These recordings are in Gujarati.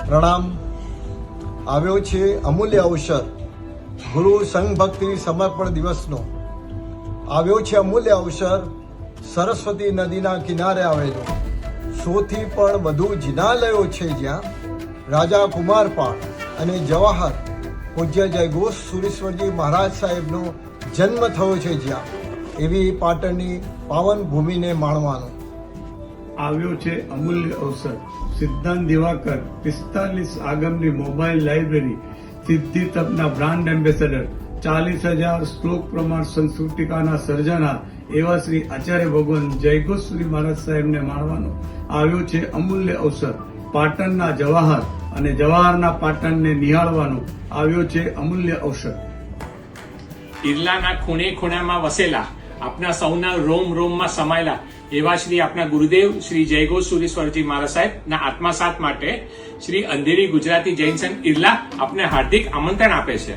પ્રણામ. આવ્યો છે અમૂલ્ય અવસર ગુરુ સંઘ ભક્તિ સમર્પણ દિવસનો. આવ્યો છે અમૂલ્ય અવસર સરસ્વતી નદીના કિનારે આવેલો 100 થી પણ વધુ જિનાલયો છે, જ્યાં રાજા કુમારપાળ અને જવાહર પૂજ્ય જયઘોષ સુરેશ્વરજી મહારાજ સાહેબનો જન્મ થયો છે, જ્યાં એવી પાટણની પાવન ભૂમિને માણવાનો આવ્યો છે અમૂલ્ય અવસર. સિદ્ધાંત દિવાકર 45 આગમની મોબાઈલ લાઇબ્રેરી સિદ્ધિ તપના બ્રાન્ડ એમ્બેસેડર 40,000 શ્લોક પ્રમાણ સંસ્કૃતિકાના સર્જના એવા શ્રી આચાર્ય ભગવાન જયઘોષ શ્રી મહારાજ સાહેબને માણવાનો આવ્યો છે અમૂલ્ય અવસર. પાટણના જવાહર અને જવાહરના પાટણને નિહાળવાનો આવ્યો છે અમૂલ્ય અવસર. ઇરલાના ખૂણે ખૂણામાં વસેલા આપના સૌના રોમ રોમમાં સમાયેલા એવા શ્રી આપના ગુરુદેવ શ્રી જયઘોષ સુરેશ્વરજી મહારાજ સાહેબના આત્મસાત માટે શ્રી અંધેરી ગુજરાતી જૈન સંઘ ઇરલા આપને હાર્દિક આમંત્રણ આપે છે.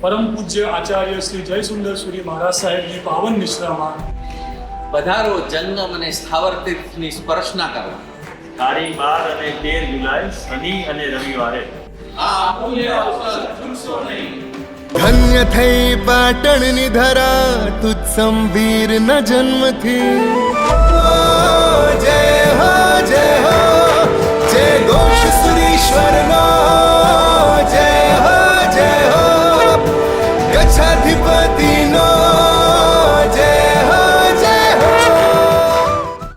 પરમ પૂજ્ય આચાર્ય શ્રી જય સુંદર સુરી મહારાજ સાહેબની પાવન નિશ્રામાં પધારો જંગમ અને સ્થાવર તીર્થની સ્પર્શના કરવા. તારીખ 12 અને 13 જુલાઈ શનિ અને રવિવારે. ધન્ય થઈ પાટણની ધરા તુજ સંવીર ન જન્મથી.